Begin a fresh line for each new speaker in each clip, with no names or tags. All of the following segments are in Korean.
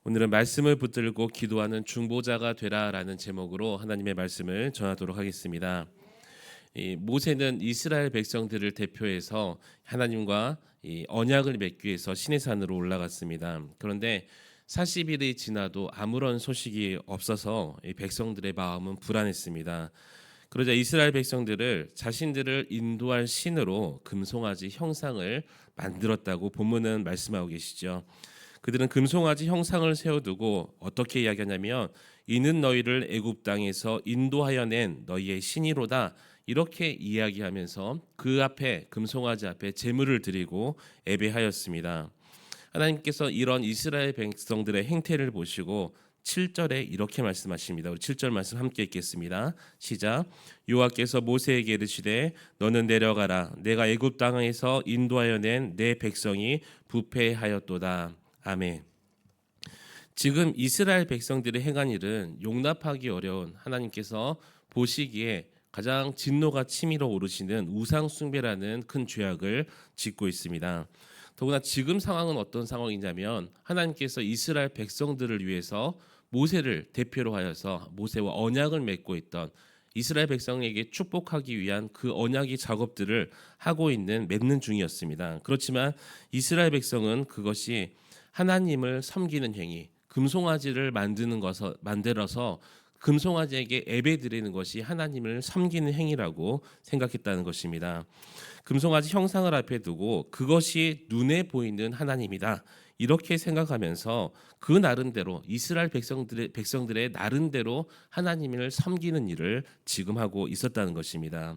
오늘은 말씀을 붙들고 기도하는 중보자가 되라라는 제목으로 하나님의 말씀을 전하도록 하겠습니다. 이 모세는 이스라엘 백성들을 대표해서 하나님과 이 언약을 맺기 위해서 시내산으로 올라갔습니다. 그런데 40일이 지나도 아무런 소식이 없어서 이 백성들의 마음은 불안했습니다. 그러자 이스라엘 백성들을 자신들을 인도할 신으로 금송아지 형상을 만들었다고 본문은 말씀하고 계시죠. 그들은 금송아지 형상을 세워두고 어떻게 이야기하냐면 이는 너희를 애굽 땅에서 인도하여 낸 너희의 신이로다, 이렇게 이야기하면서 그 앞에 금송아지 앞에 제물을 드리고 예배하였습니다. 하나님께서 이런 이스라엘 백성들의 행태를 보시고 7절에 이렇게 말씀하십니다. 우리 7절 말씀 함께 읽겠습니다. 시작. 여호와께서 모세에게 이르시되 너는 내려가라, 내가 애굽 땅에서 인도하여 낸 내 백성이 부패하였도다. 아멘. 지금 이스라엘 백성들의 행한 일은 용납하기 어려운, 하나님께서 보시기에 가장 진노가 치밀어 오르시는 우상 숭배라는 큰 죄악을 짓고 있습니다. 더구나 지금 상황은 어떤 상황이냐면 하나님께서 이스라엘 백성들을 위해서 모세를 대표로 하여서 모세와 언약을 맺고 있던, 이스라엘 백성에게 축복하기 위한 그 언약의 작업들을 하고 있는, 맺는 중이었습니다. 그렇지만 이스라엘 백성은 그것이 하나님을 섬기는 행위, 금송아지를 만들어서 금송아지에게 예배드리는 것이 하나님을 섬기는 행위라고 생각했다는 것입니다. 금송아지 형상을 앞에 두고 그것이 눈에 보이는 하나님이다, 이렇게 생각하면서 그 나름대로 이스라엘 백성들의 나름대로 하나님을 섬기는 일을 지금 하고 있었다는 것입니다.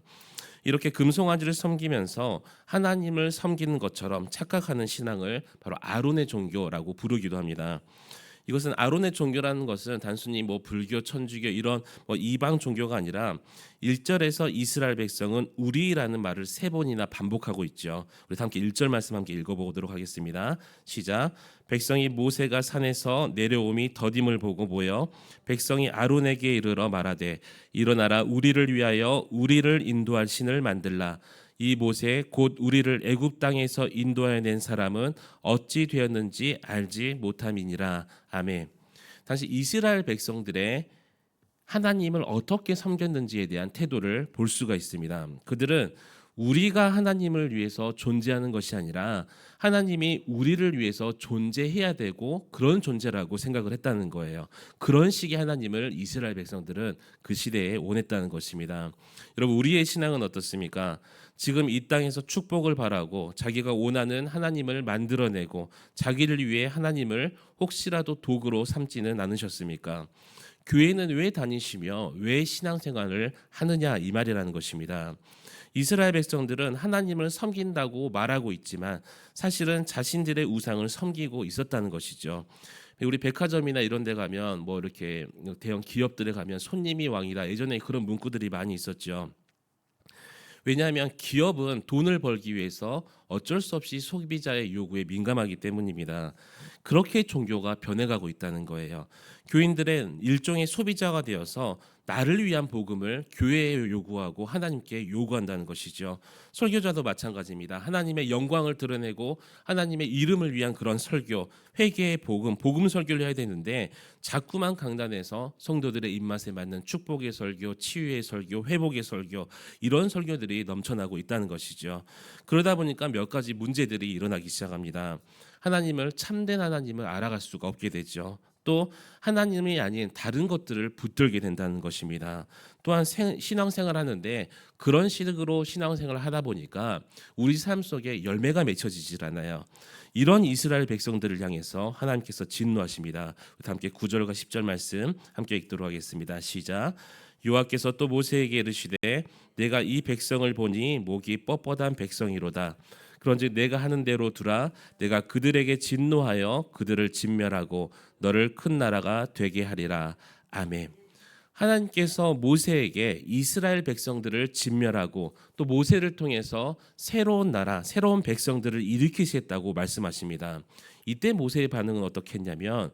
이렇게 금송아지를 섬기면서 하나님을 섬기는 것처럼 착각하는 신앙을 바로 아론의 종교라고 부르기도 합니다. 이것은 아론의 종교라는 것은 단순히 불교, 천주교 이런 이방 종교가 아니라 1절에서 이스라엘 백성은 우리라는 말을 3번이나 반복하고 있죠. 우리 함께 1절 말씀 함께 읽어보도록 하겠습니다. 시작. 백성이 모세가 산에서 내려옴이 더딤을 보고 모여 백성이 아론에게 이르러 말하되 일어나라, 우리를 위하여 우리를 인도할 신을 만들라. 이 모세 곧 우리를 애굽 땅에서 인도하여 낸 사람은 어찌 되었는지 알지 못함이니라. 아멘. 당시 이스라엘 백성들의 하나님을 어떻게 섬겼는지에 대한 태도를 볼 수가 있습니다. 그들은 우리가 하나님을 위해서 존재하는 것이 아니라 하나님이 우리를 위해서 존재해야 되고 그런 존재라고 생각을 했다는 거예요. 그런 식의 하나님을 이스라엘 백성들은 그 시대에 원했다는 것입니다. 여러분, 우리의 신앙은 어떻습니까? 지금 이 땅에서 축복을 바라고 자기가 원하는 하나님을 만들어내고 자기를 위해 하나님을 혹시라도 도구로 삼지는 않으셨습니까? 교회는 왜 다니시며 왜 신앙생활을 하느냐, 이 말이라는 것입니다. 이스라엘 백성들은 하나님을 섬긴다고 말하고 있지만 사실은 자신들의 우상을 섬기고 있었다는 것이죠. 우리 백화점이나 이런 데 가면 이렇게 대형 기업들에 가면 손님이 왕이다, 예전에 그런 문구들이 많이 있었죠. 왜냐하면 기업은 돈을 벌기 위해서 어쩔 수 없이 소비자의 요구에 민감하기 때문입니다. 그렇게 종교가 변해가고 있다는 거예요. 교인들은 일종의 소비자가 되어서 나를 위한 복음을 교회에 요구하고 하나님께 요구한다는 것이죠. 설교자도 마찬가지입니다. 하나님의 영광을 드러내고 하나님의 이름을 위한 그런 설교, 회개의 복음 설교를 해야 되는데 자꾸만 강단에서 성도들의 입맛에 맞는 축복의 설교, 치유의 설교, 회복의 설교, 이런 설교들이 넘쳐나고 있다는 것이죠. 그러다 보니까 몇 가지 문제들이 일어나기 시작합니다. 하나님을, 참된 하나님을 알아갈 수가 없게 되죠. 또 하나님이 아닌 다른 것들을 붙들게 된다는 것입니다. 또한 신앙생활 하는데 그런 식으로 신앙생활을 하다 보니까 우리 삶 속에 열매가 맺혀지질 않아요. 이런 이스라엘 백성들을 향해서 하나님께서 진노하십니다. 함께 9절과 10절 말씀 함께 읽도록 하겠습니다. 시작. 여호와께서 또 모세에게 이르시되 내가 이 백성을 보니 목이 뻣뻣한 백성이로다. 그런즉 내가 하는 대로 두라. 내가 그들에게 진노하여 그들을 진멸하고 너를 큰 나라가 되게 하리라. 아멘. 하나님께서 모세에게 이스라엘 백성들을 진멸하고 또 모세를 통해서 새로운 나라, 새로운 백성들을 일으키시겠다고 말씀하십니다. 이때 모세의 반응은 어떻겠냐면,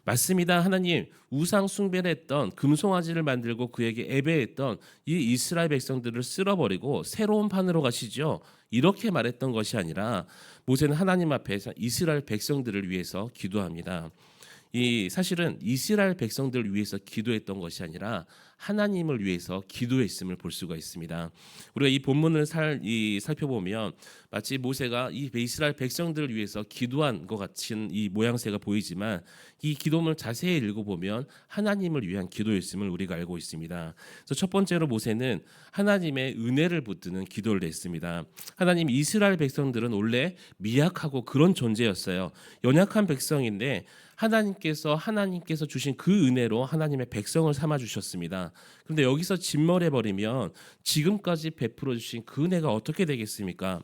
맞습니다. 하나님, 우상 숭배를 했던, 금송아지를 만들고 그에게 예배했던 이 이스라엘 백성들을 쓸어버리고 새로운 판으로 가시죠. 이렇게 말했던 것이 아니라 모세는 하나님 앞에서 이스라엘 백성들을 위해서 기도합니다. 이 사실은 이스라엘 백성들을 위해서 기도했던 것이 아니라 하나님을 위해서 기도했음을 볼 수가 있습니다. 우리가 이 본문을 살펴보면 마치 모세가 이 이스라엘 백성들을 위해서 기도한 것 같은 이 모양새가 보이지만 이 기도문을 자세히 읽어보면 하나님을 위한 기도였음을 우리가 알고 있습니다. 그래서 첫 번째로 모세는 하나님의 은혜를 붙드는 기도를 했습니다. 하나님, 이스라엘 백성들은 원래 미약하고 그런 존재였어요. 연약한 백성인데 하나님께서 주신 그 은혜로 하나님의 백성을 삼아 주셨습니다. 그런데 여기서 진멸해 버리면 지금까지 베풀어 주신 그 은혜가 어떻게 되겠습니까?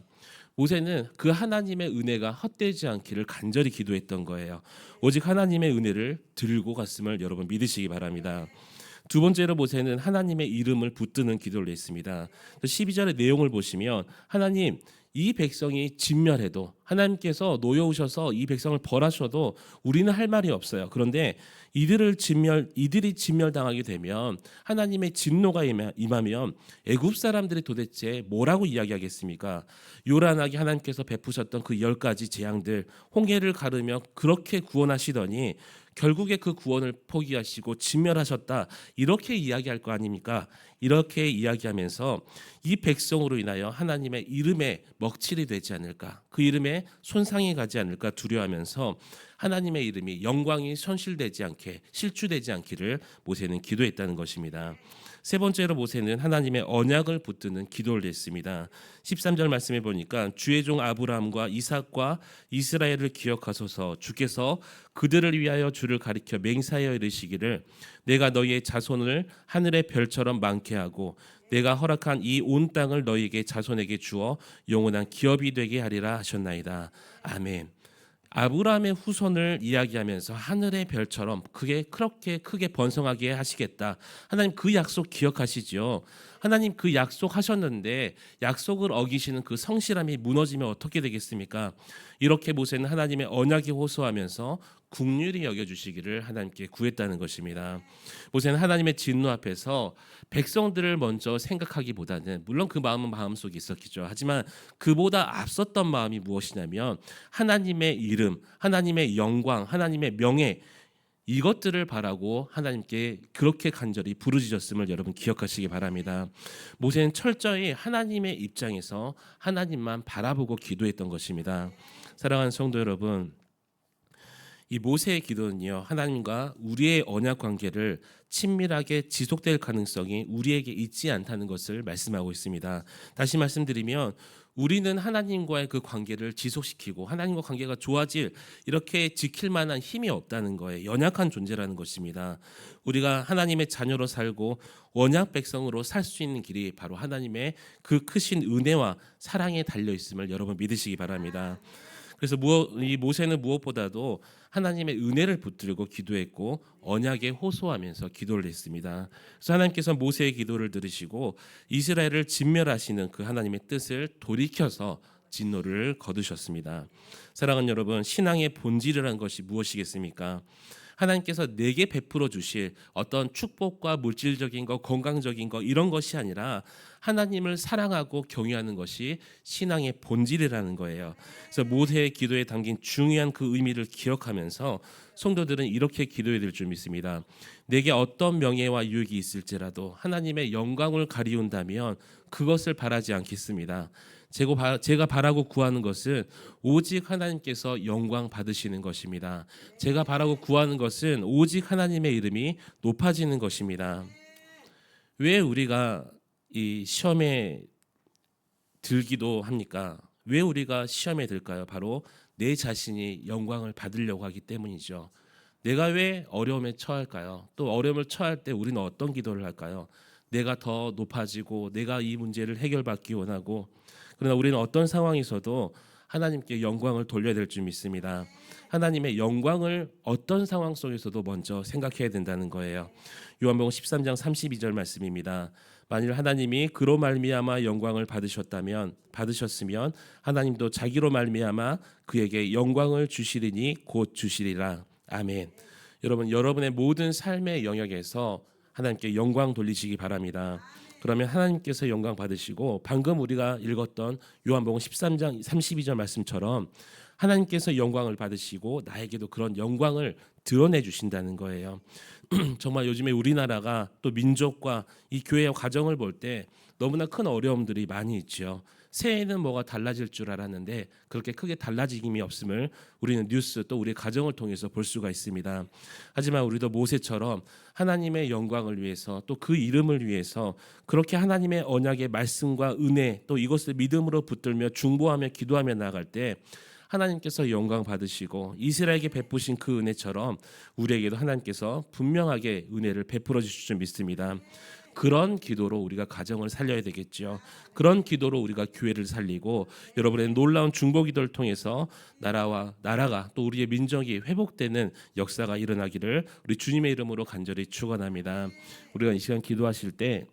모세는 그 하나님의 은혜가 헛되지 않기를 간절히 기도했던 거예요. 오직 하나님의 은혜를 들고 갔음을 여러분 믿으시기 바랍니다. 두 번째로 모세는 하나님의 이름을 붙드는 기도를 했습니다. 12절의 내용을 보시면 하나님, 이 백성이 진멸해도 하나님께서 놓여오셔서 이 백성을 벌하셔도 우리는 할 말이 없어요. 그런데 이들이 진멸당하게 되면 하나님의 진노가 임하면 애굽 사람들이 도대체 뭐라고 이야기하겠습니까? 요란하게 하나님께서 베푸셨던 그 10가지 재앙들, 홍해를 가르며 그렇게 구원하시더니 결국에 그 구원을 포기하시고 진멸하셨다, 이렇게 이야기할 거 아닙니까? 이렇게 이야기하면서 이 백성으로 인하여 하나님의 이름에 먹칠이 되지 않을까, 그 이름에 손상이 가지 않을까 두려워하면서 하나님의 이름이 영광이 실추되지 않기를 모세는 기도했다는 것입니다. 세 번째로 모세는 하나님의 언약을 붙드는 기도를 했습니다. 13절 말씀해 보니까 주의 종 아브라함과 이삭과 이스라엘을 기억하소서. 주께서 그들을 위하여 주를 가리켜 맹세하여 이르시기를 내가 너희의 자손을 하늘의 별처럼 많게 하고 내가 허락한 이 온 땅을 너희에게 자손에게 주어 영원한 기업이 되게 하리라 하셨나이다. 아멘. 아브라함의 후손을 이야기하면서 하늘의 별처럼 그렇게 크게 번성하게 하시겠다. 하나님 그 약속 기억하시죠? 하나님 그 약속하셨는데 약속을 어기시는 그 성실함이 무너지면 어떻게 되겠습니까? 이렇게 모세는 하나님의 언약에 호소하면서 긍휼히 여겨주시기를 하나님께 구했다는 것입니다. 모세는 하나님의 진노 앞에서 백성들을 먼저 생각하기보다는, 물론 그 마음은 마음속에 있었겠죠. 하지만 그보다 앞섰던 마음이 무엇이냐면 하나님의 이름, 하나님의 영광, 하나님의 명예, 이것들을 바라고 하나님께 그렇게 간절히 부르짖었음을 여러분 기억하시기 바랍니다. 모세는 철저히 하나님의 입장에서 하나님만 바라보고 기도했던 것입니다. 사랑하는 성도 여러분, 이 모세의 기도는요, 하나님과 우리의 언약 관계를 친밀하게 지속될 가능성이 우리에게 있지 않다는 것을 말씀하고 있습니다. 다시 말씀드리면 우리는 하나님과의 그 관계를 지속시키고 하나님과 관계가 좋아질, 이렇게 지킬 만한 힘이 없다는 거예요. 연약한 존재라는 것입니다. 우리가 하나님의 자녀로 살고 언약 백성으로 살 수 있는 길이 바로 하나님의 그 크신 은혜와 사랑에 달려 있음을 여러분 믿으시기 바랍니다. 그래서 이 모세는 무엇보다도 하나님의 은혜를 붙들고 기도했고 언약에 호소하면서 기도를 했습니다. 그래서 하나님께서 모세의 기도를 들으시고 이스라엘을 진멸하시는 그 하나님의 뜻을 돌이켜서 진노를 거두셨습니다. 사랑하는 여러분, 신앙의 본질이라는 것이 무엇이겠습니까? 하나님께서 내게 베풀어 주실 어떤 축복과 물질적인 것, 건강적인 것, 이런 것이 아니라 하나님을 사랑하고 경외하는 것이 신앙의 본질이라는 거예요. 그래서 모세의 기도에 담긴 중요한 그 의미를 기억하면서 성도들은 이렇게 기도해야 될 줄 믿습니다. 내게 어떤 명예와 유익이 있을지라도 하나님의 영광을 가리운다면 그것을 바라지 않겠습니다. 제가 바라고 구하는 것은 오직 하나님께서 영광 받으시는 것입니다. 제가 바라고 구하는 것은 오직 하나님의 이름이 높아지는 것입니다. 왜 우리가 이 시험에 들기도 합니까? 왜 우리가 시험에 들까요? 바로 내 자신이 영광을 받으려고 하기 때문이죠. 내가 왜 어려움에 처할까요? 또 어려움을 처할 때 우리는 어떤 기도를 할까요? 내가 더 높아지고 내가 이 문제를 해결받기 원하고, 그러나 우리는 어떤 상황에서도 하나님께 영광을 돌려야 될 줄 믿습니다. 하나님의 영광을 어떤 상황 속에서도 먼저 생각해야 된다는 거예요. 요한복음 13장 32절 말씀입니다. 만일 하나님이 그로 말미암아 영광을 받으셨으면 하나님도 자기로 말미암아 그에게 영광을 주시리니 곧 주시리라. 아멘. 여러분의 모든 삶의 영역에서 하나님께 영광 돌리시기 바랍니다. 그러면 하나님께서 영광 받으시고, 방금 우리가 읽었던 요한복음 13장 32절 말씀처럼 하나님께서 영광을 받으시고 나에게도 그런 영광을 드러내 주신다는 거예요. 정말 요즘에 우리나라가 또 민족과 이 교회의 가정을 볼 때 너무나 큰 어려움들이 많이 있죠. 새해에는 뭐가 달라질 줄 알았는데 그렇게 크게 달라짐이 없음을 우리는 뉴스 또 우리의 가정을 통해서 볼 수가 있습니다. 하지만 우리도 모세처럼 하나님의 영광을 위해서 또 그 이름을 위해서 그렇게 하나님의 언약의 말씀과 은혜 또 이것을 믿음으로 붙들며 중보하며 기도하며 나아갈 때 하나님께서 영광 받으시고 이스라엘에게 베푸신 그 은혜처럼 우리에게도 하나님께서 분명하게 은혜를 베풀어 주실 줄 믿습니다. 그런 기도로 우리가 가정을 살려야 되겠죠. 그런 기도로 우리가 교회를 살리고 여러분의 놀라운 중보 기도를 통해서 나라가 또 우리의 민족이 회복되는 역사가 일어나기를 우리 주님의 이름으로 간절히 축원합니다. 우리가 이 시간 기도하실 때